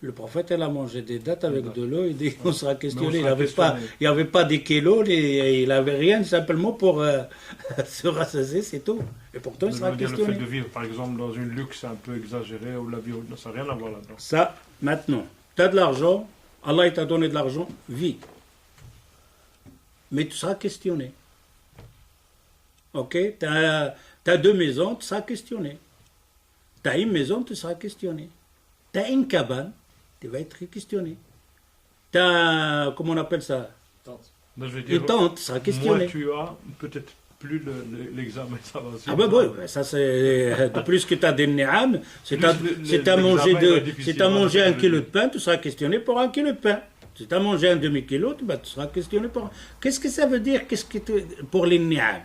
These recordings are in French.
Le prophète, il a mangé des dattes avec de l'eau, on sera questionné. sera Il n'y avait pas des kilos, il n'avait rien simplement pour se rassasier, c'est tout. Et pourtant, il sera Le fait questionné. de vivre, par exemple, dans une luxe un peu exagérée, ou la vie, ça n'a rien à voir là-dedans. Ça, maintenant, tu as de l'argent, Allah il t'a donné de l'argent, vis. Mais tu seras questionné. Ok? Tu as 2 maisons, tu seras questionné. Tu as une maison, tu seras questionné. Tu as une cabane, tu vas être questionné. Tu as, comment on appelle ça? Donc, je veux dire, Une tente, tu seras questionné. moins tu as, peut-être plus l'examen, ça va aussi. Ah ben oui, ça c'est de plus que tu as des ni'am, si tu as l'examen mangé, va difficilement mangé 1 avec kilo le- de pain, tu seras questionné pour 1 kilo de pain. Si tu as mangé un demi-kilo, tu seras questionné pour... Qu'est-ce que ça veut dire pour les ni'am?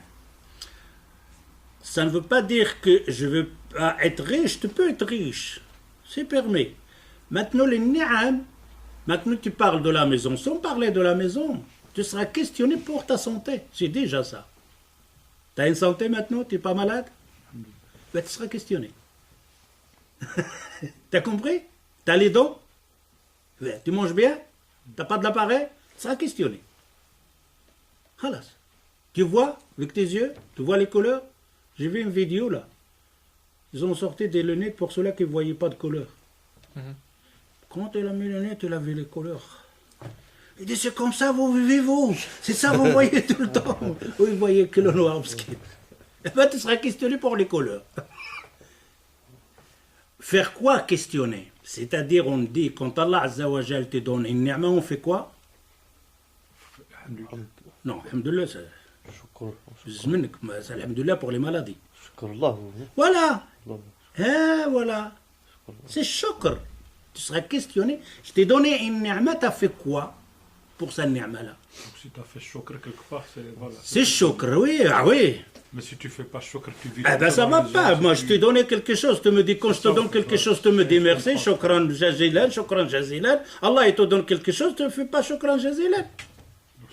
Ça ne veut pas dire que je veux pas être riche, tu peux être riche. C'est permis. Maintenant les ni'am, maintenant tu parles de la maison, sans parler de la maison, tu seras questionné pour ta santé. C'est déjà ça. Tu as une santé maintenant, tu n'es pas malade? Ben, tu seras questionné. T'as compris? Tu as les dents? Ben, tu manges bien? Tu n'as pas de l'appareil? Tu seras questionné. Khalas. Tu vois avec tes yeux? Tu vois les couleurs? J'ai vu une vidéo là. Ils ont sorti des lunettes pour ceux-là qui ne voyaient pas de couleur. Quand tu as mis les lunettes, tu as vu les couleurs. Il dit, c'est comme ça, vous vivez vous. C'est ça, vous voyez tout le temps. Vous ne voyez que le noir. Eh ben, tu seras questionné pour les couleurs. Faire quoi questionner? C'est-à-dire, on dit, quand Allah Azza wa Jal te donne une ni'ma, on fait quoi? Non, alhamdoulilah, c'est alhamdoulilah pour les maladies. Voilà. Voilà. C'est shukr. Tu seras questionné. Je t'ai donné une ni'ma, tu as fait quoi pour cette ni'ma-là? Donc, si tu as fait shukr quelque part, c'est... Voilà, C'est shukr, oui, ah oui. Mais si tu fais pas shukr, tu vis... Eh ben ça va pas. Moi, je t'ai donné quelque chose. Tu me dis, quand je te donne quelque chose, tu me dis merci, shukran jazilan, shukran jazilan. Allah, il te donne quelque chose, tu ne fais pas shukran jazilan.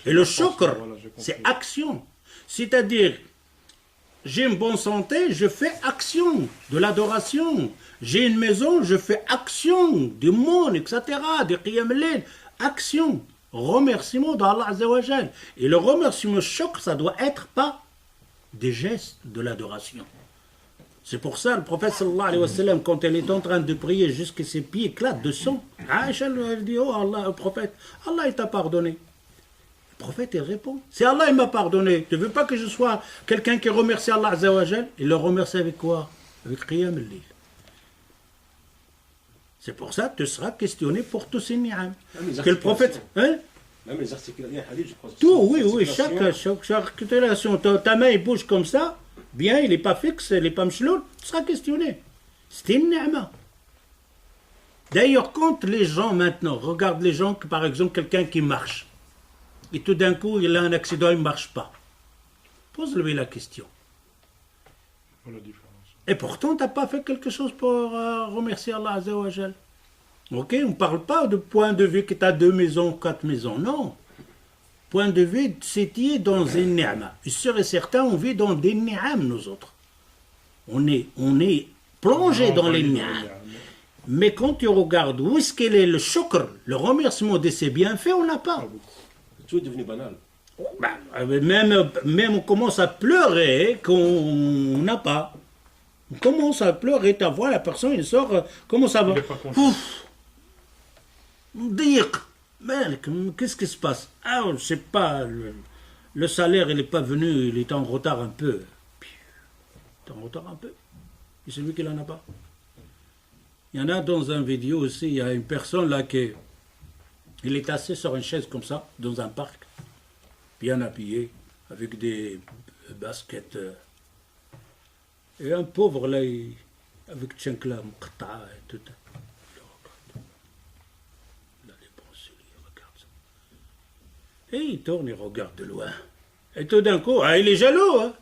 Et le shukr, c'est action. C'est-à-dire, j'ai une bonne santé, je fais action de l'adoration. J'ai une maison, je fais action du monde, etc., du qiyam al-layl. Action, remerciement d'Allah Azza wa Jal. Et le remerciement shukr, ça doit être pas des gestes de l'adoration. C'est pour ça, le prophète sallallahu alayhi wa sallam, quand elle est en train de prier jusqu'à ses pieds éclatent de sang, Aïcha elle dit, oh Allah, le prophète, Allah il t'a pardonné. Le prophète il répond, si Allah il m'a pardonné, tu ne veux pas que je sois quelqu'un qui remercie Allah Azza wa Jal? Il le remercie avec quoi? Avec qiyam al-layl. C'est pour ça que tu seras questionné pour tous ces ni'am. Que le prophète... Hein? Même les articulations, je crois. Tout, oui, chaque articulation. Ta main, il bouge comme ça, bien, il n'est pas fixe, il n'est pas mchloul, tu seras questionné. C'est une ni'ma. D'ailleurs, quand les gens maintenant, regarde les gens, que, par exemple, quelqu'un qui marche, et tout d'un coup, il a un accident, il ne marche pas. Pose-lui la question. Voilà la différence. Et pourtant, tu n'as pas fait quelque chose pour remercier Allah Azza wa Jal. Ok, on ne parle pas de point de vue que tu as 2 maisons, 4 maisons, non. Point de vue, c'est qui est dans une ni'ma. Je serais certain, on vit dans des ni'am, nous autres. On est plongé dans les ni'am. Mais quand tu regardes où est-ce qu'elle est le shukr, le remerciement de ses bienfaits, on n'a pas. Tout est devenu banal. Même on commence à pleurer qu'on n'a pas. On commence à pleurer, tu vois, la personne, il sort, comment ça va? Il n'est pas content. Ouf. Dire, qu'est-ce qui se passe? Ah, je ne sais pas, le salaire, il n'est pas venu, il est en retard un peu. Il est en retard un peu. Et c'est lui qui n'en a pas. Il y en a dans une vidéo aussi, il y a une personne là qui il est assis sur une chaise comme ça, dans un parc, bien habillé, avec des baskets. Et un pauvre là, avec Tchenkla, Mqta et tout. Et il tourne, il regarde de loin. Et tout d'un coup, il est jaloux. Hein?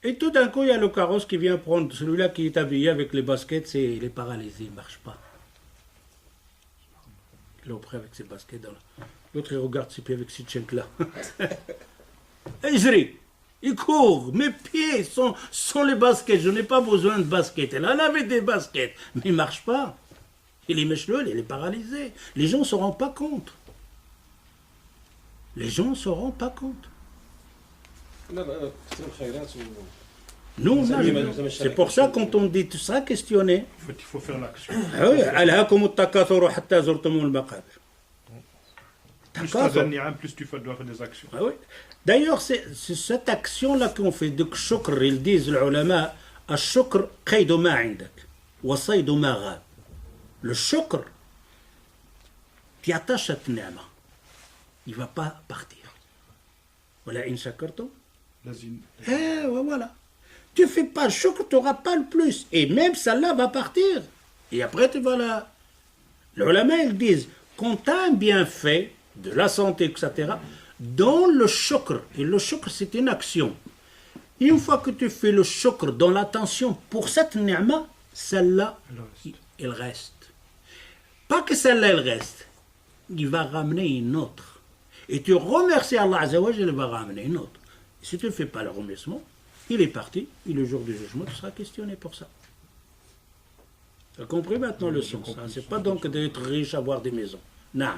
Et tout d'un coup, il y a le carrosse qui vient prendre celui-là qui est habillé avec les baskets, il est paralysé, il ne marche pas. Il est prêt avec ses baskets. L'autre, il regarde ses pieds avec ses tchenks-là. Et je ris. Il court. Mes pieds sont les baskets. Je n'ai pas besoin de baskets. Elle en avait des baskets, mais il ne marche pas. Il est mechlul, il est paralysé. Les gens ne se rendent pas compte. Les gens ne se rendent pas compte. لا لا كثير الخيرات Nous, c'est pour ça quand on dit tout ça, questionner. Il faut faire l'action. Ah oui, ألهاكم التكاثر حتى زرتم المقابر. Plus tu as un ni'am, plus tu dois faire des actions. Ah oui. D'ailleurs, c'est cette action-là qu'on fait. Donc, shukr, ils disent, les ulama, الشكر قيد ما عندك وصيد ما غاب. Le shukr, tu attaches cette ni'ma. Il ne va pas partir. Voilà, in shakartum. Eh, voilà. Tu ne fais pas le shukr, tu n'auras pas le plus. Et même celle-là va partir. Et après, tu vas là. Les ulama, ils disent, quand tu as un bienfait, de la santé, etc., dans le shukr. Et le shukr, c'est une action. Une fois que tu fais le shukr dans l'attention pour cette ni'ma, celle-là, elle reste. Pas que celle-là, elle reste. Il va ramener une autre. Et tu remercies Allah Azzawajal, il va ramener une autre. Et si tu ne fais pas le remerciement, il est parti, et le jour du jugement, tu seras questionné pour ça. Tu as compris maintenant le sens. Ce n'est pas donc d'être riche, avoir des maisons. Non.